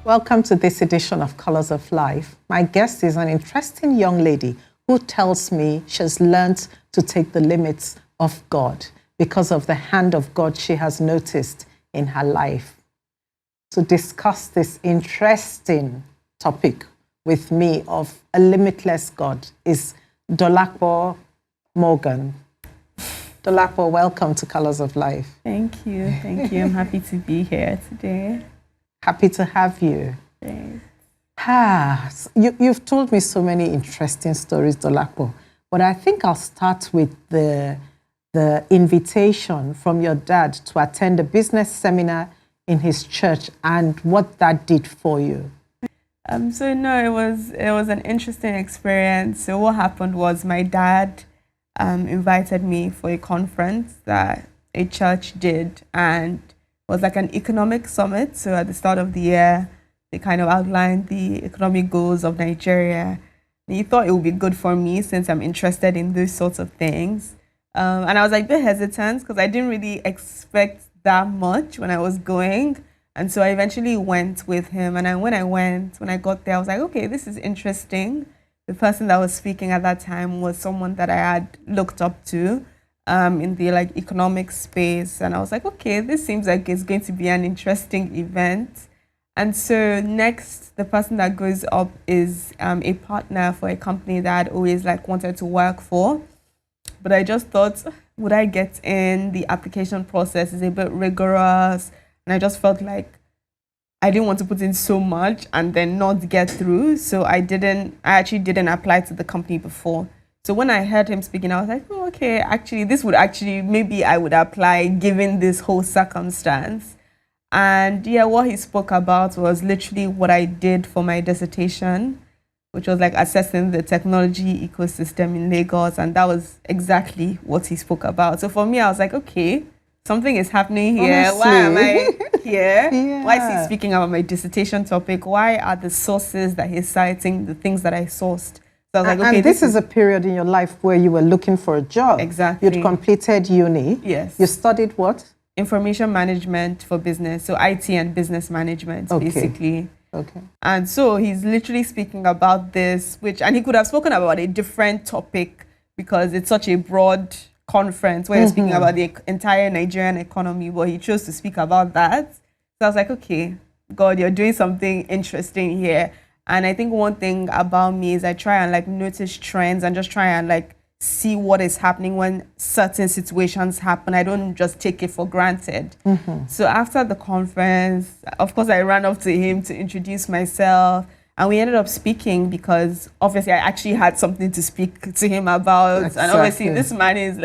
Welcome to this edition of Colors of Life. My guest is an interesting young lady who tells me she's learned to take the limits of God because of the hand of God she has noticed in her life. To discuss this interesting topic with me of a limitless God is Dolapo Morgan. Dolapo, welcome to Colors of Life. Thank you. I'm happy to be here today. Happy to have you. Thanks. You've told me so many interesting stories, Dolapo, but I think I'll start with the invitation from your dad to attend a business seminar in his church and what that did for you. It was an interesting experience. So what happened was my dad invited me for a conference that a church did, and it was like an economic summit. So at the start of the year, they kind of outlined the economic goals of Nigeria. And he thought it would be good for me since I'm interested in those sorts of things. And I was like a bit hesitant because I didn't really expect that much when I was going. And so I eventually went with him. And when I got there, I was like, okay, this is interesting. The person that was speaking at that time was someone that I had looked up to in the economic space. And I was like, okay, this seems like it's going to be an interesting event. And so next, the person that goes up is a partner for a company that I'd always wanted to work for. But I just thought, would I get in? The application process is a bit rigorous. And I just felt like I didn't want to put in so much and then not get through. So I actually didn't apply to the company before. So when I heard him speaking, I was like, oh, okay, maybe I would apply given this whole circumstance. And yeah, what he spoke about was literally what I did for my dissertation, which was assessing the technology ecosystem in Lagos. And that was exactly what he spoke about. So for me, I was like, okay, something is happening here. Honestly. Why am I here? Yeah. Why is he speaking about my dissertation topic? Why are the sources that he's citing the things that I sourced? So I was like, okay, and this is a period in your life where you were looking for a job. Exactly. You'd completed uni. Yes. You studied what? Information management for business. So IT and business management, basically. Okay. And so he's literally speaking about this, and he could have spoken about a different topic because it's such a broad conference where he's speaking about the entire Nigerian economy, but he chose to speak about that. So I was like, okay, God, you're doing something interesting here. And I think one thing about me is I try and notice trends and just try and see what is happening when certain situations happen. I don't just take it for granted. So after the conference, of course, I ran up to him to introduce myself. And we ended up speaking because obviously I actually had something to speak to him about. Exactly. And obviously this man is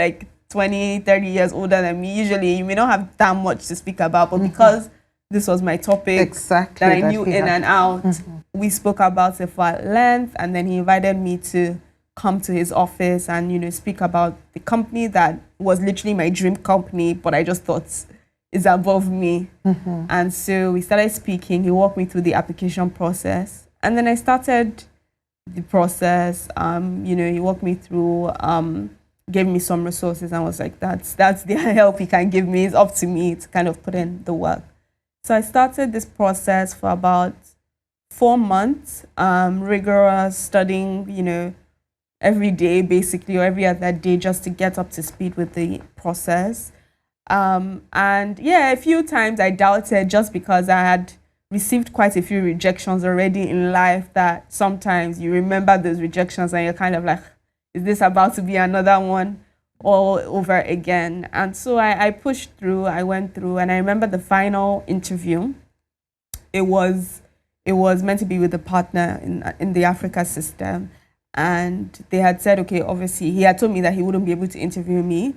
20, 30 years older than me. Usually you may not have that much to speak about, but because this was my topic that I knew in and out, we spoke about it for at length. And then he invited me to come to his office and, speak about the company that was literally my dream company, but I just thought is above me. And so we started speaking. He walked me through the application process. And then I started the process. He walked me through, gave me some resources, and was like, that's the help he can give me. It's up to me to kind of put in the work. So I started this process for about 4 months, rigorous studying, every day basically, or every other day, just to get up to speed with the process. And yeah, a few times I doubted just because I had received quite a few rejections already in life, that sometimes you remember those rejections and you're kind of like, is this about to be another one all over again? And so I pushed through, I went through, and I remember the final interview. It was meant to be with a partner in the Africa system. And they had said, okay, obviously, he had told me that he wouldn't be able to interview me.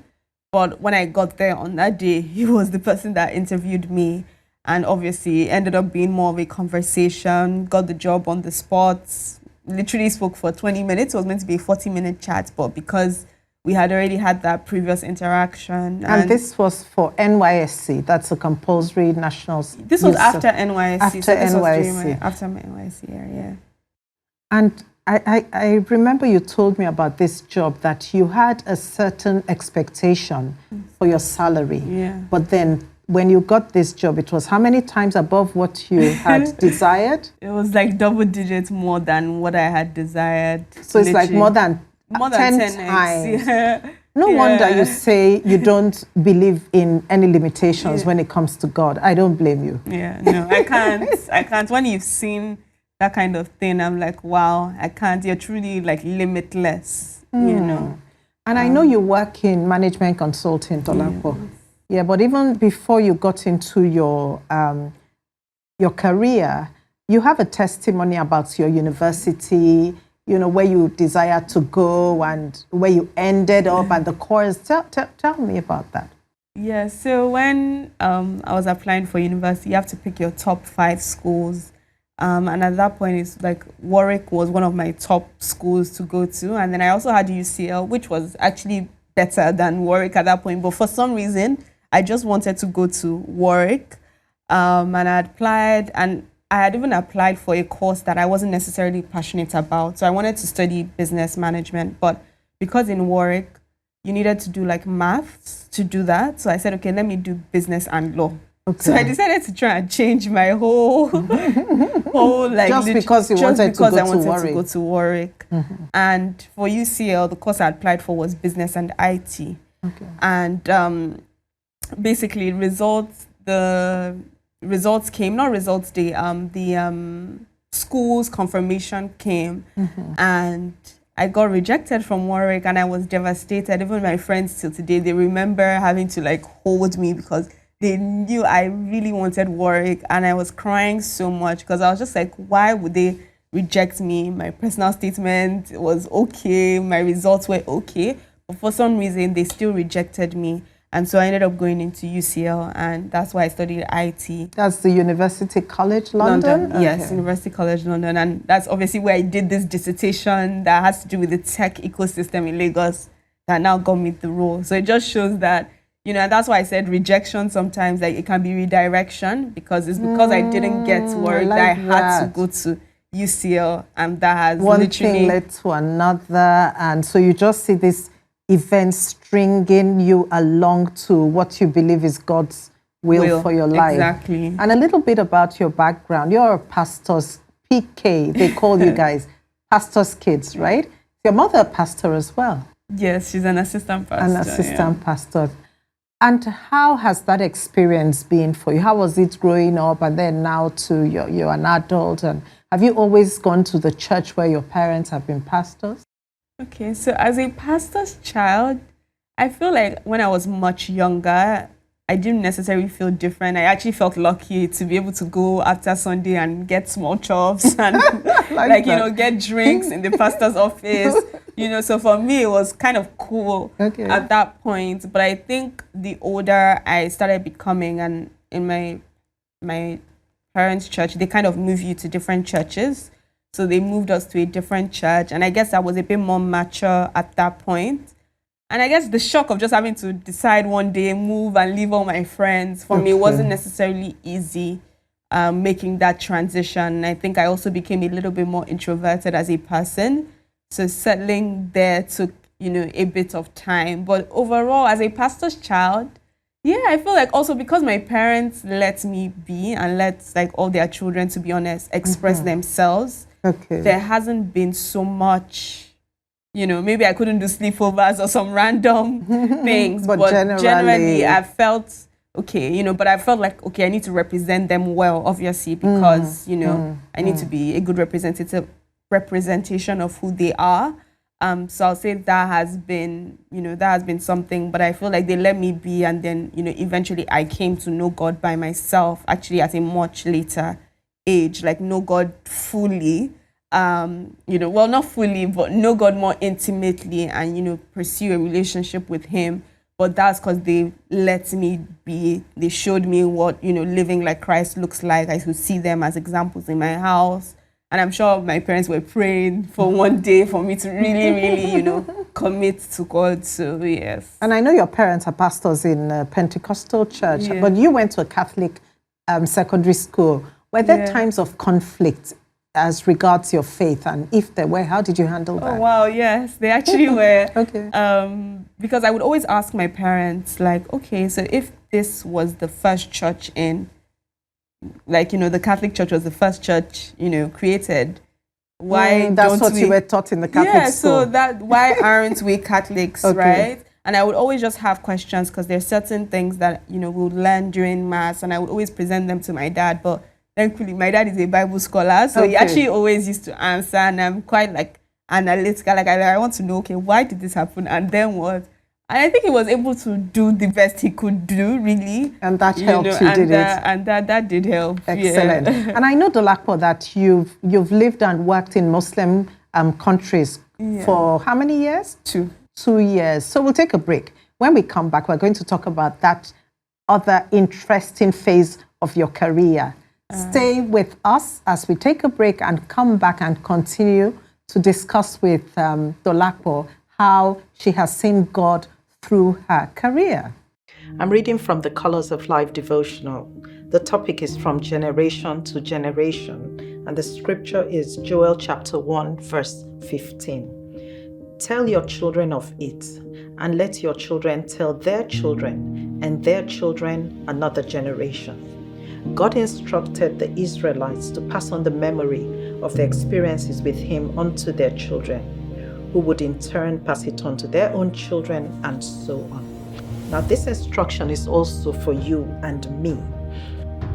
But when I got there on that day, he was the person that interviewed me. And obviously, it ended up being more of a conversation, got the job on the spot, literally spoke for 20 minutes. It was meant to be a 40-minute chat, but because we had already had that previous interaction. And this was for NYSC, that's a compulsory national... This was after NYSC. After NYSC. After my NYSC year, yeah. And I remember you told me about this job that you had a certain expectation for your salary. Yeah. But then when you got this job, it was how many times above what you had desired? It was like double digits more than what I had desired. So it's like more than 10 times. Yeah. No wonder you say you don't believe in any limitations when it comes to God. I don't blame you. Yeah, no, I can't. I can't. When you've seen that kind of thing, I'm like, wow, I can't. You're truly like limitless, you know. And I know you work in management consulting, Dolapo. Yeah, but even before you got into your career, you have a testimony about your university, you know, where you desire to go and where you ended up and the course. Tell me about that. Yeah, so when I was applying for university, you have to pick your top 5 schools. And at that point, it's like Warwick was one of my top schools to go to. And then I also had UCL, which was actually better than Warwick at that point. But for some reason, I just wanted to go to Warwick. And I applied, and I had even applied for a course that I wasn't necessarily passionate about. So I wanted to study business management. But because in Warwick, you needed to do like maths to do that. So I said, okay, let me do business and law. Okay. So I decided to try and change my whole like just because I wanted to go to Warwick. And for UCL, the course I applied for was business and IT. Okay. And basically the results came, not results day, the school's confirmation came, and I got rejected from Warwick, and I was devastated. Even my friends till today, they remember having to like hold me because they knew I really wanted Warwick, and I was crying so much because I was just like, why would they reject me? My personal statement was okay, my results were okay, but for some reason they still rejected me. And so I ended up going into UCL, and that's why I studied IT. That's the University College London? Okay. Yes, University College London. And that's obviously where I did this dissertation that has to do with the tech ecosystem in Lagos that now got me the role. So it just shows that, you know, and that's why I said rejection sometimes, like it can be redirection, because it's because I didn't get work that I had to go to UCL, and that has one thing led to another. And so you just see this events stringing you along to what you believe is God's will for your life. Exactly. And a little bit about your background. You're a pastor's PK, they call you guys pastor's kids, right? Is your mother a pastor as well? Yes, she's an assistant pastor. An assistant pastor. And how has that experience been for you? How was it growing up, and then now to you're an adult? And have you always gone to the church where your parents have been pastors? Okay, so as a pastor's child, I feel like when I was much younger, I didn't necessarily feel different. I actually felt lucky to be able to go after Sunday and get small chops and like you know, get drinks in the pastor's office. You know, so for me, it was kind of cool at that point. But I think the older I started becoming, and in my parents' church, they kind of move you to different churches. So they moved us to a different church. And I guess I was a bit more mature at that point. And I guess the shock of just having to decide one day, move and leave all my friends, for me, it wasn't necessarily easy making that transition. I think I also became a little bit more introverted as a person. So settling there took, you know, a bit of time. But overall, as a pastor's child, yeah, I feel like also because my parents let me be and let like all their children, to be honest, express themselves. There hasn't been so much, you know, maybe I couldn't do sleepovers or some random things, but generally I felt okay, you know, but I felt like, okay, I need to represent them well, obviously, because, you know, I need to be a good representation of who they are. So I'll say that has been, you know, that has been something, but I feel like they let me be, and then, you know, eventually I came to know God by myself, actually at a much later age, like know God fully, you know, well, not fully, but know God more intimately, and, you know, pursue a relationship with him. But that's because they let me be. They showed me what, you know, living like Christ looks like. I could see them as examples in my house. And I'm sure my parents were praying for one day for me to really, really, you know, commit to God. So, yes. And I know your parents are pastors in a Pentecostal church, but you went to a Catholic secondary school. Were there times of conflict as regards your faith? And if there were, how did you handle that? Oh, wow, yes, they actually were. Okay. Because I would always ask my parents, like, okay, so if this was the first church in, like, the Catholic Church was the first church, created, why that's don't what we... you were taught in the Catholic school. So why aren't we Catholics, right? And I would always just have questions because there's certain things that, we would learn during Mass, and I would always present them to my dad. But thankfully, my dad is a Bible scholar, so he actually always used to answer, and I'm quite, like, analytical. Like, I want to know, okay, why did this happen? And then what? And I think he was able to do the best he could do, really. And that helped you, did it? And that did help. Excellent. Yeah. And I know, Dolapo, that you've lived and worked in Muslim countries for how many years? 2 years. So we'll take a break. When we come back, we're going to talk about that other interesting phase of your career. Stay with us as we take a break and come back and continue to discuss with Dolapo how she has seen God through her career. I'm reading from the Colors of Life devotional. The topic is from generation to generation, and the scripture is Joel chapter 1, verse 15. Tell your children of it, and let your children tell their children, and their children another generation. God instructed the Israelites to pass on the memory of their experiences with Him unto their children, who would in turn pass it on to their own children, and so on. Now, this instruction is also for you and me.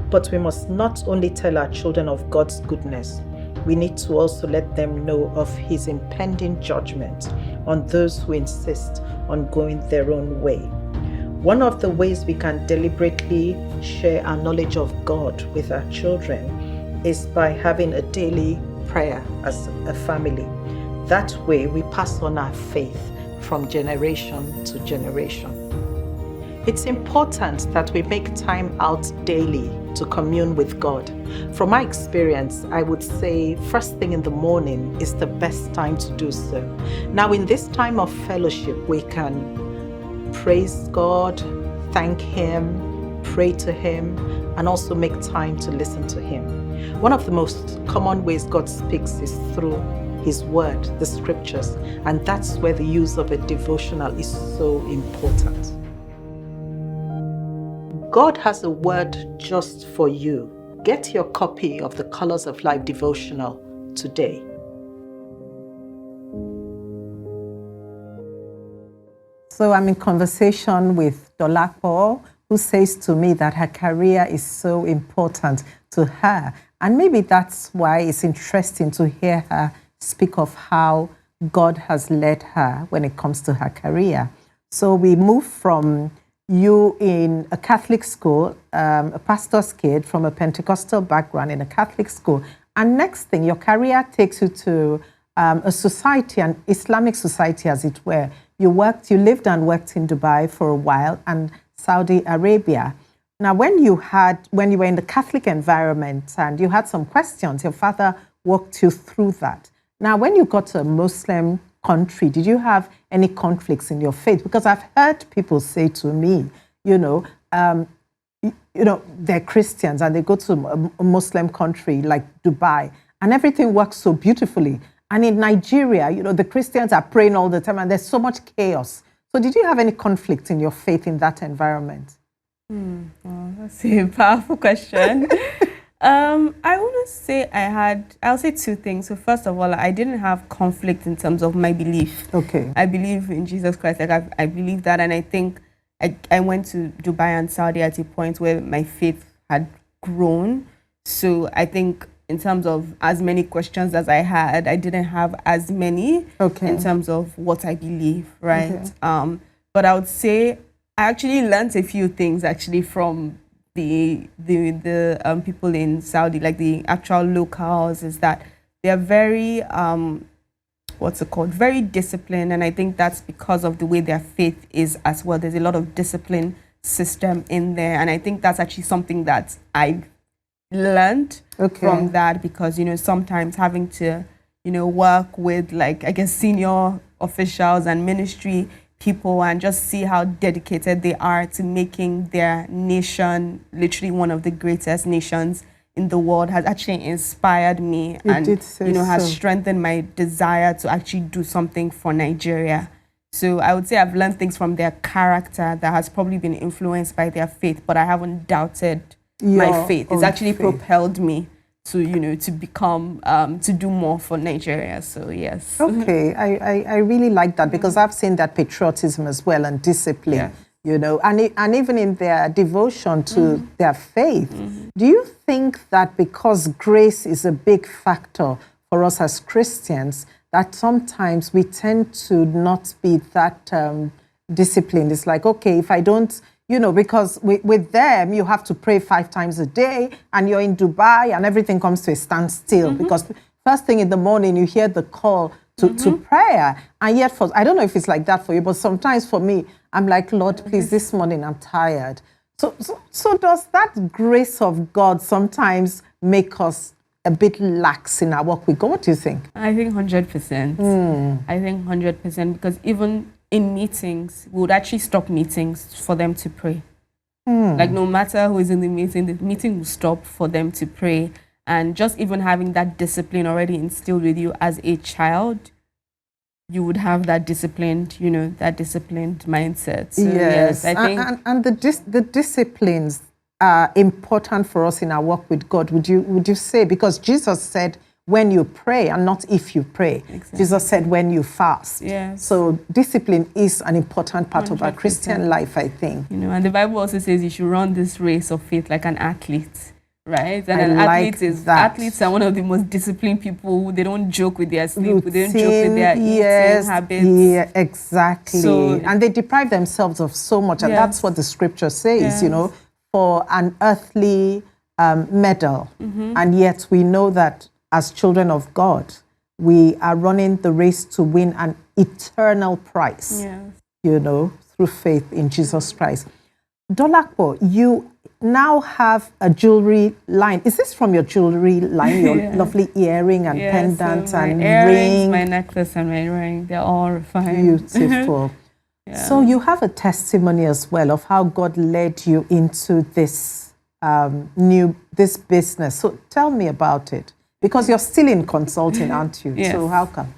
But we must not only tell our children of God's goodness, we need to also let them know of His impending judgment on those who insist on going their own way. One of the ways we can deliberately share our knowledge of God with our children is by having a daily prayer as a family. That way, we pass on our faith from generation to generation. It's important that we make time out daily to commune with God. From my experience, I would say first thing in the morning is the best time to do so. Now, in this time of fellowship, we can praise God, thank Him, pray to Him, and also make time to listen to Him. One of the most common ways God speaks is through His word, the scriptures, and that's where the use of a devotional is so important. God has a word just for you. Get your copy of the Colors of Life devotional today. So I'm in conversation with Dolapo, who says to me that her career is so important to her. And maybe that's why it's interesting to hear her speak of how God has led her when it comes to her career. So we move from you in a Catholic school, a pastor's kid from a Pentecostal background in a Catholic school, and next thing, your career takes you to a society, an Islamic society as it were. You lived and worked in Dubai for a while and Saudi Arabia. Now, when you were in the Catholic environment and you had some questions, your father walked you through that. Now, when you got to a Muslim country, did you have any conflicts in your faith? Because I've heard people say to me, they're Christians and they go to a Muslim country like Dubai and everything works so beautifully. And in Nigeria, the Christians are praying all the time and there's so much chaos. So did you have any conflict in your faith in that environment? Well, that's a powerful question. I wouldn't say I'll say two things. So first of all, I didn't have conflict in terms of my belief. Okay. I believe in Jesus Christ. Like I believe that. And I think I went to Dubai and Saudi at a point where my faith had grown. So I think in terms of as many questions as I had, I didn't have as many in terms of what I believe, right? Okay. But I would say I actually learned a few things actually from the people in Saudi, like the actual locals, is that they're very very disciplined, and I think that's because of the way their faith is as well. There's a lot of discipline system in there, and I think that's actually something that I've learned from that, because sometimes having to work with senior officials and ministry people and just see how dedicated they are to making their nation literally one of the greatest nations in the world has actually inspired me and has strengthened my desire to actually do something for Nigeria. So I would say I've learned things from their character that has probably been influenced by their faith, but I haven't doubted my faith. It's actually propelled me to, to become, to do more for Nigeria. So yes. Okay, I really like that because I've seen that patriotism as well and discipline, and even in their devotion to their faith. Do you think that because grace is a big factor for us as Christians, that sometimes we tend to not be that disciplined? It's like, okay, if I don't, because with them, you have to pray 5 times a day and you're in Dubai and everything comes to a standstill because first thing in the morning, you hear the call to prayer. And yet, I don't know if it's like that for you, but sometimes for me, I'm like, Lord, please, this morning I'm tired. So does that grace of God sometimes make us a bit lax in our work with God? What do you think? I think 100%. I think 100% because even in meetings, we would actually stop meetings for them to pray. Like no matter who is in the meeting will stop for them to pray. And just even having that discipline already instilled with you as a child, you would have that disciplined, that disciplined mindset. So, yes, I think. And the disciplines are important for us in our work with God, would you say? Because Jesus said, when you pray and not if you pray. Exactly. Jesus said, when you fast. Yes. So discipline is an important part 100%. Of our Christian life, I think. And the Bible also says you should run this race of faith like an athlete. Right? And athletes are one of the most disciplined people. They don't joke with their sleep. They don't joke with their eating habits. Yeah, exactly. And they deprive themselves of so much. And that's what the scripture says, for an earthly medal. And yet we know that as children of God, we are running the race to win an eternal prize, through faith in Jesus Christ. Dolapo, you now have a jewelry line. Is this from your jewelry line? Your lovely earring and pendant so and earrings, ring? My necklace and my ring, they're all refined. Beautiful. So you have a testimony as well of how God led you into this this business. So tell me about it. Because you're still in consulting, aren't you? Yes. So how come?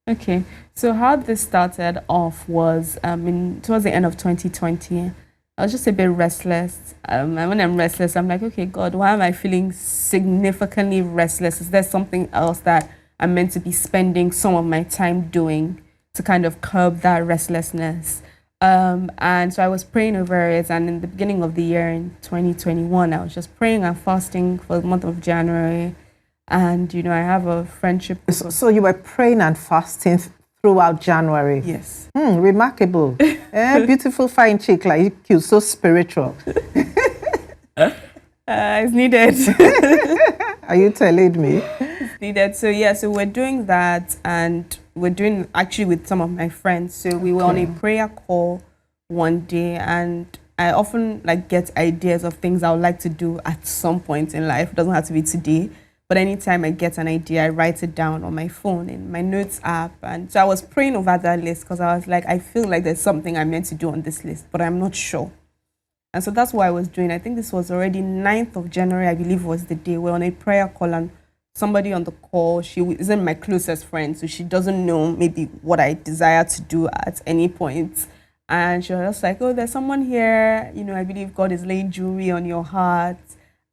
Okay. So how this started off was towards the end of 2020. I was just a bit restless. And when I'm restless, I'm like, okay, God, why am I feeling significantly restless? Is there something else that I'm meant to be spending some of my time doing to kind of curb that restlessness? And so I was praying over it. And in the beginning of the year, in 2021, I was just praying and fasting for the month of January. And, I have a friendship. So you were praying and fasting throughout January? Yes. Remarkable. Beautiful, fine chick like you, so spiritual. It's needed. Are you telling me? It's needed. So we're doing that, and we're doing actually with some of my friends. So we were on a prayer call one day, and I often get ideas of things I would like to do at some point in life. It doesn't have to be today. But anytime I get an idea, I write it down on my phone in my notes app. And so I was praying over that list because I was like, I feel like there's something I'm meant to do on this list, but I'm not sure. And so that's what I was doing. I think this was already 9th of January, I believe was the day. We're on a prayer call and somebody on the call, she isn't my closest friend, so she doesn't know maybe what I desire to do at any point. And she was just like, oh, there's someone here, I believe God is laying jewelry on your heart.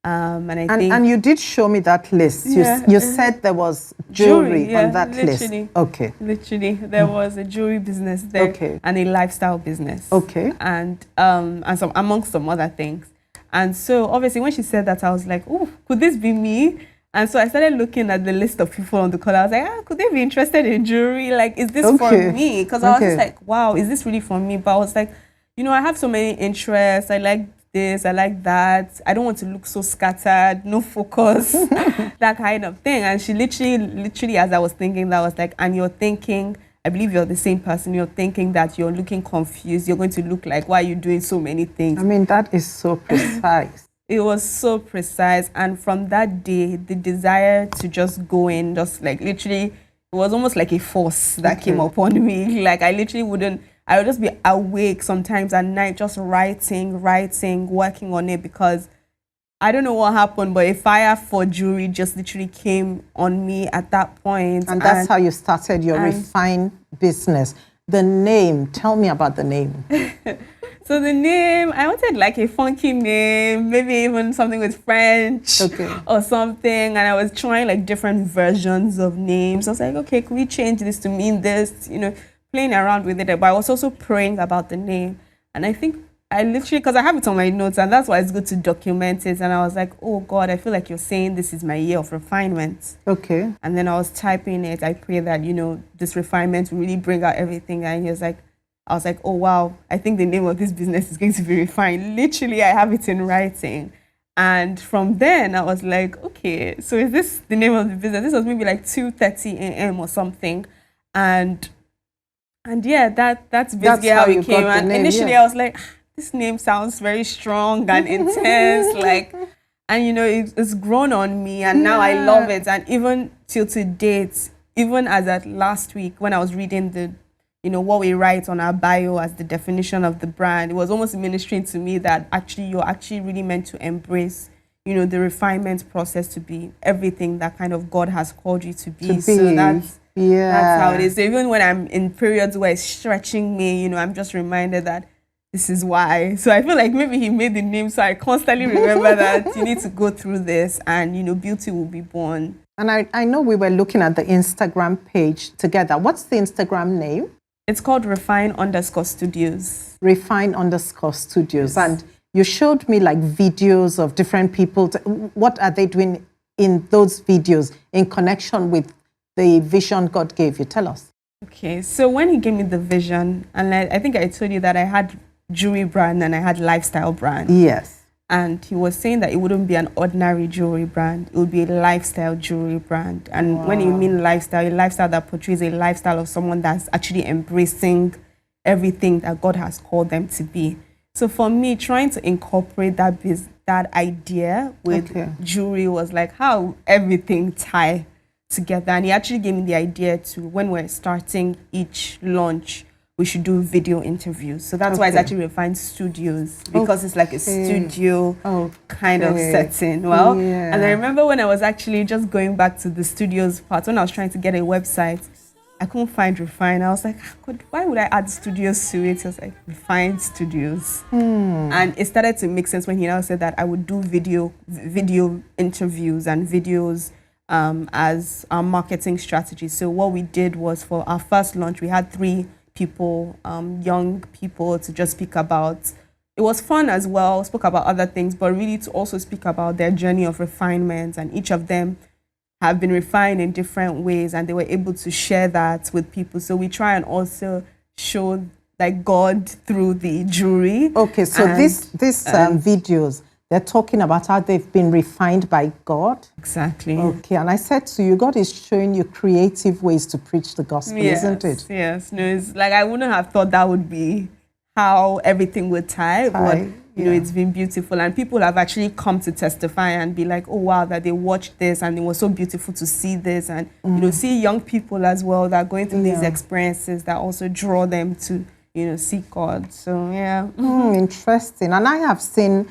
And you did show me that list. You said there was jewelry on that list. Okay. Literally, there was a jewelry business there and a lifestyle business. Okay. And some amongst some other things. And so obviously when she said that, I was like, oh, could this be me? And so I started looking at the list of people on the call. I was like, could they be interested in jewelry? Like, is this for me? Because I was just like, wow, is this really for me? But I was like, I have so many interests. I like this, I like that. I don't want to look so scattered, no focus, that kind of thing. And she literally, as I was thinking, that was like, and you're thinking, I believe you're the same person, you're thinking that you're looking confused, you're going to look like, why are you doing so many things? I mean, that is so precise. It was so precise. And from that day, the desire to just go in, just literally, it was almost like a force that came upon me. Like I would just be awake sometimes at night, just writing, working on it, because I don't know what happened, but a fire for jewelry just literally came on me at that point. And that's how you started your Refine business. The name, tell me about the name. So the name, I wanted like a funky name, maybe even something with French or something. And I was trying like different versions of names. I was like, okay, could we change this to mean this? You know, playing around with it. But I was also praying about the name. And I think I literally, because I have it on my notes, and that's why it's good to document it. And I was like, oh God, I feel like you're saying this is my year of refinement. Okay. And then I was typing it. I pray that, you know, this refinement will really bring out everything. And he was like, I was like, oh, wow, I think the name of this business is going to be Refine. Literally, I have it in writing. And from then, I was like, okay, so is this the name of the business? This was maybe like 2:30 a.m. or something. And yeah, that's basically how it came. And initially, I was like, this name sounds very strong and intense. Like, and, you know, it's grown on me. And now I love it. And even till to date, even as at last week, when I was reading the you know, what we write on our bio as the definition of the brand, it was almost ministering to me that actually you're actually really meant to embrace, you know, the refinement process to be everything that kind of God has called you to be. So that's how it is. So even when I'm in periods where it's stretching me, you know, I'm just reminded that this is why. So I feel like maybe he made the name, so I constantly remember that you need to go through this and, you know, beauty will be born. And I know we were looking at the Instagram page together. What's the Instagram name? It's called Refine_Studios. Refine_Studios. Yes. And you showed me like videos of different people. What are they doing in those videos in connection with the vision God gave you? Tell us. Okay, so when he gave me the vision, and I think I told you that I had jewelry brand and I had lifestyle brand. Yes. And he was saying that it wouldn't be an ordinary jewelry brand. It would be a lifestyle jewelry brand. And when you mean lifestyle, a lifestyle that portrays a lifestyle of someone that's actually embracing everything that God has called them to be. So for me, trying to incorporate that idea with jewelry was like how everything tie together. And he actually gave me the idea to, when we're starting each launch, we should do video interviews. So that's why it's actually Refine Studios, because it's like a studio kind of setting. Well, and I remember when I was actually just going back to the studios part, when I was trying to get a website, I couldn't find Refine. I was like, why would I add studios to it? I was like, Refine Studios. And it started to make sense when he now said that I would do video interviews and videos as our marketing strategy. So what we did was, for our first launch, we had 3 people, young people, to just speak about. It was fun as well, spoke about other things, but really to also speak about their journey of refinement. And each of them have been refined in different ways, and they were able to share that with people. So we try and also show like God through the jewelry. Okay, so these videos, they're talking about how they've been refined by God. Exactly. Okay, and I said to you, God is showing you creative ways to preach the gospel, isn't it? Yes. No, it's like I wouldn't have thought that would be how everything would tie, but you know, it's been beautiful. And people have actually come to testify and be like, oh wow, that they watched this and it was so beautiful to see this. And you know, see young people as well that are going through these experiences that also draw them to, you know, seek God. So interesting. And I have seen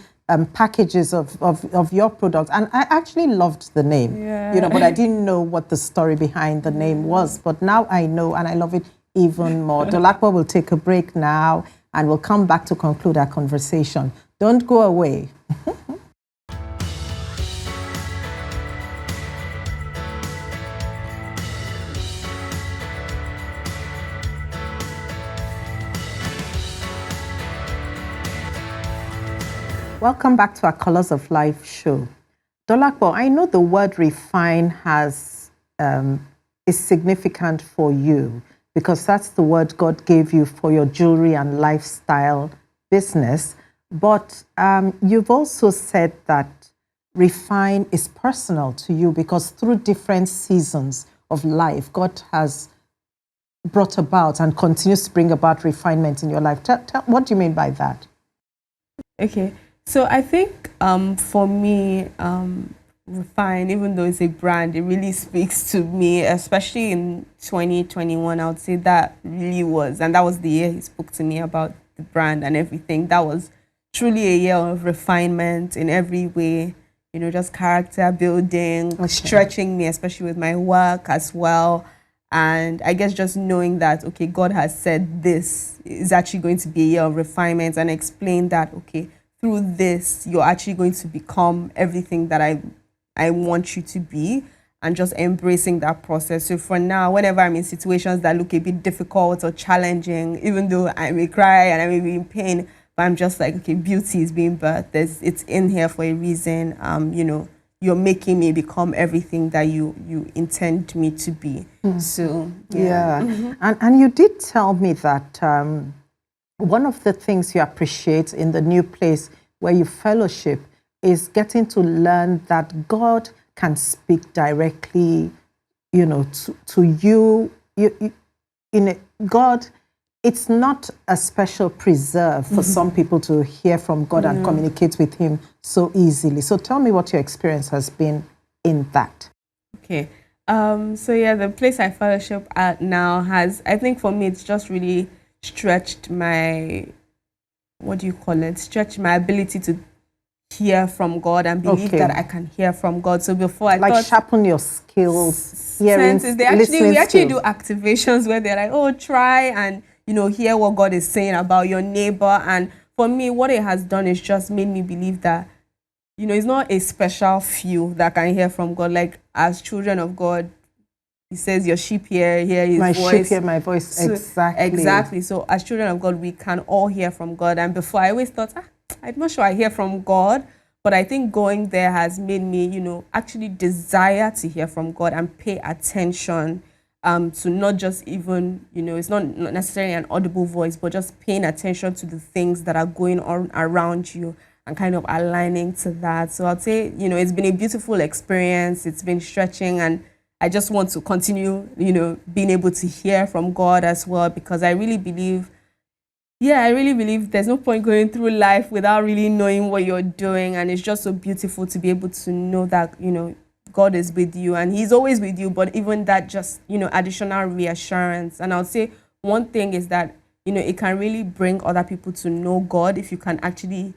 packages of your product, and I actually loved the name, you know, but I didn't know what the story behind the name was. But now I know, and I love it even more. Dolapo will take a break now, and we'll come back to conclude our conversation. Don't go away. Welcome back to our Colors of Life show. Dolapo, I know the word refine is significant for you because that's the word God gave you for your jewelry and lifestyle business. But you've also said that refine is personal to you because through different seasons of life, God has brought about and continues to bring about refinement in your life. What do you mean by that? Okay. So I think for me, Refine, even though it's a brand, it really speaks to me, especially in 2021. I would say that really was, and that was the year he spoke to me about the brand and everything. That was truly a year of refinement in every way, you know, just character building, stretching me, especially with my work as well. And I guess just knowing that, okay, God has said this is actually going to be a year of refinement, and explain that, okay, through this, you're actually going to become everything that I want you to be, and just embracing that process. So for now, whenever I'm in situations that look a bit difficult or challenging, even though I may cry and I may be in pain, but I'm just like, okay, beauty is being birthed. It's in here for a reason. You know, you're making me become everything that you intend me to be. So, yeah. And you did tell me that one of the things you appreciate in the new place where you fellowship is getting to learn that God can speak directly, you know, to you. God, it's not a special preserve for some people to hear from God and communicate with him so easily. So tell me what your experience has been in that. Okay. So yeah, the place I fellowship at now has, I think for me, it's just really stretched my, stretched my ability to hear from God and believe that I can hear from God. So before I thought, sharpen your skills, senses. We actually do activations where they're like, oh, try and, you know, hear what God is saying about your neighbor. And for me, what it has done is just made me believe that, you know, it's not a special few that can hear from God. Like, as children of God, he says, your sheep hear his voice. My sheep hear my voice. So, exactly. So as children of God, we can all hear from God. And before, I always thought, I'm not sure I hear from God. But I think going there has made me, you know, actually desire to hear from God and pay attention to not just even, you know, it's not necessarily an audible voice, but just paying attention to the things that are going on around you and kind of aligning to that. So I'd say, you know, it's been a beautiful experience. It's been stretching, and I just want to continue, you know, being able to hear from God as well, because I really believe there's no point going through life without really knowing what you're doing. And it's just so beautiful to be able to know that, you know, God is with you and he's always with you. But even that, just, you know, additional reassurance. And I would say one thing is that, you know, it can really bring other people to know God if you can actually,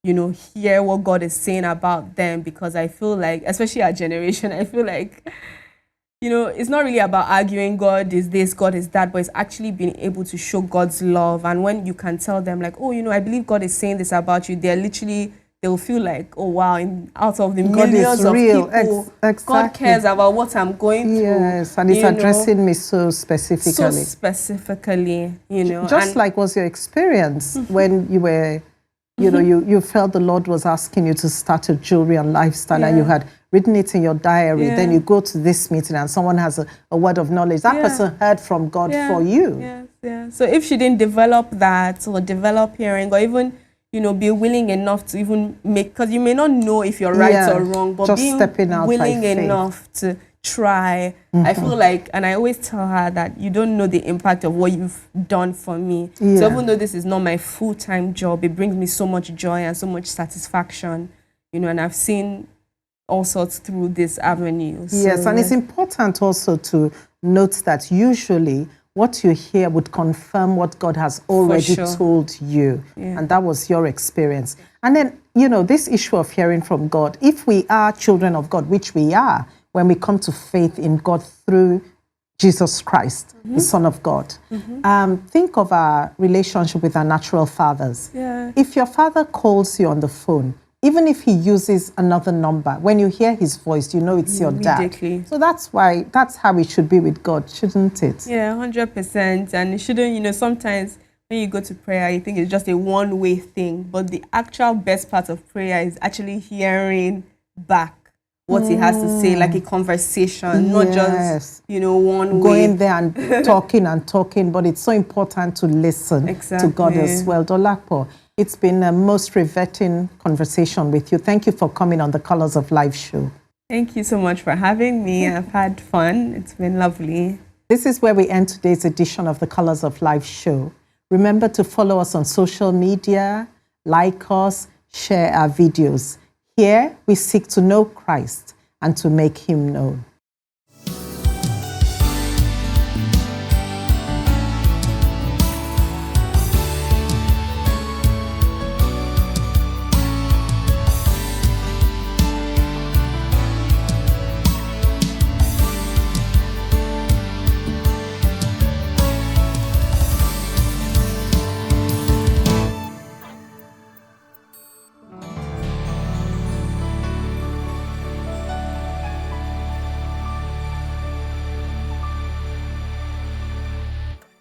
you know, hear what God is saying about them. Because I feel like, especially our generation, I feel like, you know, it's not really about arguing God is this, God is that, but it's actually being able to show God's love. And when you can tell them like, oh, you know, I believe God is saying this about you, they'll feel like, oh, wow, out of the millions of people, God cares about what I'm going through. Yes, and it's addressing me so specifically. So specifically, you know. Just like was your experience when you were, you know, you felt the Lord was asking you to start a jewelry and lifestyle, and you had written it in your diary. Then you go to this meeting and someone has a word of knowledge. That person heard from God for you. So if she didn't develop that, or develop hearing, or even, you know, be willing enough to even make, because you may not know if you're right or wrong, but just being stepping out willing enough to try. I feel like, and I always tell her that you don't know the impact of what you've done for me. So even though this is not my full-time job, it brings me so much joy and so much satisfaction, you know, and I've seen all sorts through this avenue. Yes, and it's important also to note that usually what you hear would confirm what God has already told you. And that was your experience. And then, you know, this issue of hearing from God, if we are children of God, which we are, when we come to faith in God through Jesus Christ, the Son of God, think of our relationship with our natural fathers. If your father calls you on the phone, even if he uses another number, when you hear his voice, you know it's your dad. So that's how it should be with God, shouldn't it? Yeah, 100%. And it shouldn't, you know, sometimes when you go to prayer, you think it's just a one-way thing. But the actual best part of prayer is actually hearing back what he has to say, like a conversation, not just, you know, one going way. there and talking, but it's so important to listen to God as well. Dolapo, it's been a most riveting conversation with you. Thank you for coming on the Colors of Life show. Thank you so much for having me. I've had fun. It's been lovely. This is where we end today's edition of the Colors of Life show. Remember to follow us on social media, like us, share our videos. Here, we seek to know Christ and to make him known.